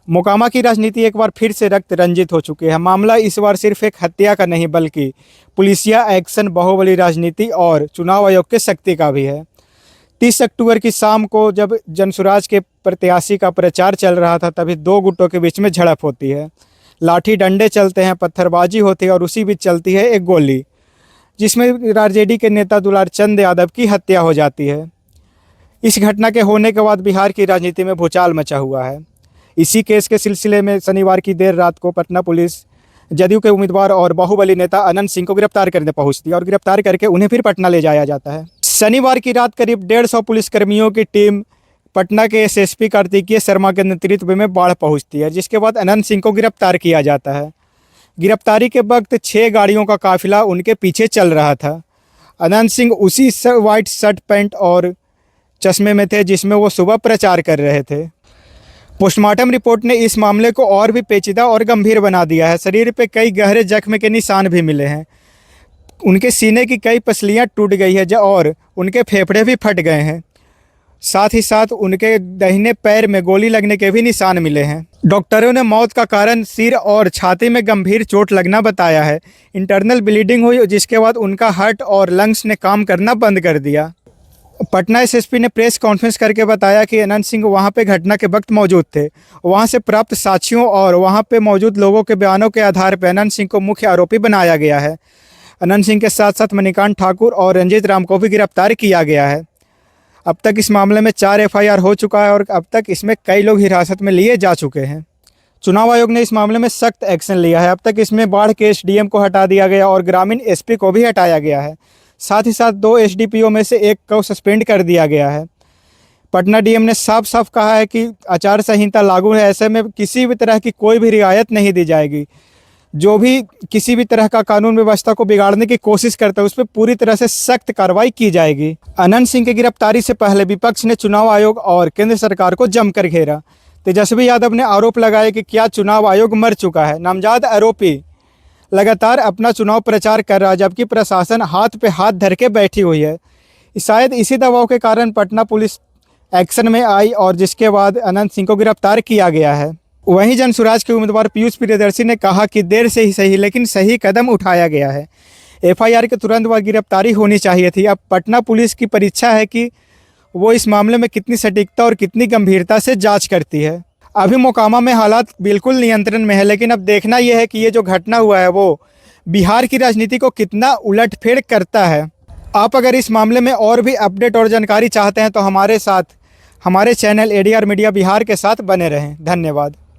मोकामा की राजनीति एक बार फिर से रक्त रंजित हो चुकी है। मामला इस बार सिर्फ एक हत्या का नहीं बल्कि पुलिसिया एक्शन, बाहुबली राजनीति और चुनाव आयोग के शक्ति का भी है। 30 अक्टूबर की शाम को जब जनसुराज के प्रत्याशी का प्रचार चल रहा था, तभी दो गुटों के बीच में झड़प होती है। लाठी डंडे चलते हैं, पत्थरबाजी होती है और उसी बीच चलती है एक गोली, जिसमें आरजेडी के नेता दुलार चंद यादव की हत्या हो जाती है। इस घटना के होने के बाद बिहार की राजनीति में भूचाल मचा हुआ है। इसी केस के सिलसिले में शनिवार की देर रात को पटना पुलिस जदयू के उम्मीदवार और बाहुबली नेता अनंत सिंह को गिरफ्तार करने पहुंचती है और गिरफ्तार करके उन्हें फिर पटना ले जाया जाता है। शनिवार की रात करीब 150 पुलिसकर्मियों की टीम पटना के एसएसपी कार्तिकेय शर्मा के नेतृत्व में बाढ़ पहुंचती है, जिसके बाद अनंत सिंह को गिरफ्तार किया जाता है। गिरफ्तारी के वक्त 6 गाड़ियों का काफिला उनके पीछे चल रहा था। अनंत सिंह उसी वाइट शर्ट पैंट और चश्मे में थे जिसमें वो सुबह प्रचार कर रहे थे। पोस्टमार्टम रिपोर्ट ने इस मामले को और भी पेचीदा और गंभीर बना दिया है। शरीर पे कई गहरे जख्म के निशान भी मिले हैं। उनके सीने की कई पसलियां टूट गई है और उनके फेफड़े भी फट गए हैं। साथ ही साथ उनके दाहिने पैर में गोली लगने के भी निशान मिले हैं। डॉक्टरों ने मौत का कारण सिर और छाती में गंभीर चोट लगना बताया है। इंटरनल ब्लीडिंग हुई, जिसके बाद उनका हार्ट और लंग्स ने काम करना बंद कर दिया। पटना एसएसपी ने प्रेस कॉन्फ्रेंस करके बताया कि अनंत सिंह वहां पे घटना के वक्त मौजूद थे। वहां से प्राप्त साक्ष्यों और वहां पे मौजूद लोगों के बयानों के आधार पर अनंत सिंह को मुख्य आरोपी बनाया गया है। अनंत सिंह के साथ साथ मणिकांत ठाकुर और रंजीत राम को भी गिरफ्तार किया गया है। अब तक इस मामले में 4 एफआईआर हो चुका है और अब तक इसमें कई लोग हिरासत में लिए जा चुके हैं। चुनाव आयोग ने इस मामले में सख्त एक्शन लिया है। अब तक इसमें बाढ़ के एसडीएम को हटा दिया गया और ग्रामीण एसपी को भी हटाया गया है। साथ ही साथ 2 एसडीपीओ में से एक को सस्पेंड कर दिया गया है। पटना डीएम ने साफ साफ कहा है कि आचार संहिता लागू है, ऐसे में किसी भी तरह की कोई भी रियायत नहीं दी जाएगी। जो भी किसी भी तरह का कानून व्यवस्था को बिगाड़ने की कोशिश करता है उस पर पूरी तरह से सख्त कार्रवाई की जाएगी। अनंत सिंह की गिरफ्तारी से पहले विपक्ष ने चुनाव आयोग और केंद्र सरकार को जमकर घेरा। तेजस्वी यादव ने आरोप लगाया कि क्या चुनाव आयोग मर चुका है। नामजद आरोपी लगातार अपना चुनाव प्रचार कर रहा है, जबकि प्रशासन हाथ पे हाथ धर के बैठी हुई है। शायद इसी दबाव के कारण पटना पुलिस एक्शन में आई और जिसके बाद अनंत सिंह को गिरफ्तार किया गया है। वहीं जनसुराज के उम्मीदवार पीयूष प्रियदर्शी ने कहा कि देर से ही सही लेकिन सही कदम उठाया गया है। एफआईआर के तुरंत बाद गिरफ्तारी होनी चाहिए थी। अब पटना पुलिस की परीक्षा है कि वो इस मामले में कितनी सटीकता और कितनी गंभीरता से जांच करती है। अभी मोकामा में हालात बिल्कुल नियंत्रण में है, लेकिन अब देखना यह है कि ये जो घटना हुआ है वो बिहार की राजनीति को कितना उलटफेर करता है। आप अगर इस मामले में और भी अपडेट और जानकारी चाहते हैं तो हमारे साथ हमारे चैनल एडीआर मीडिया बिहार के साथ बने रहें। धन्यवाद।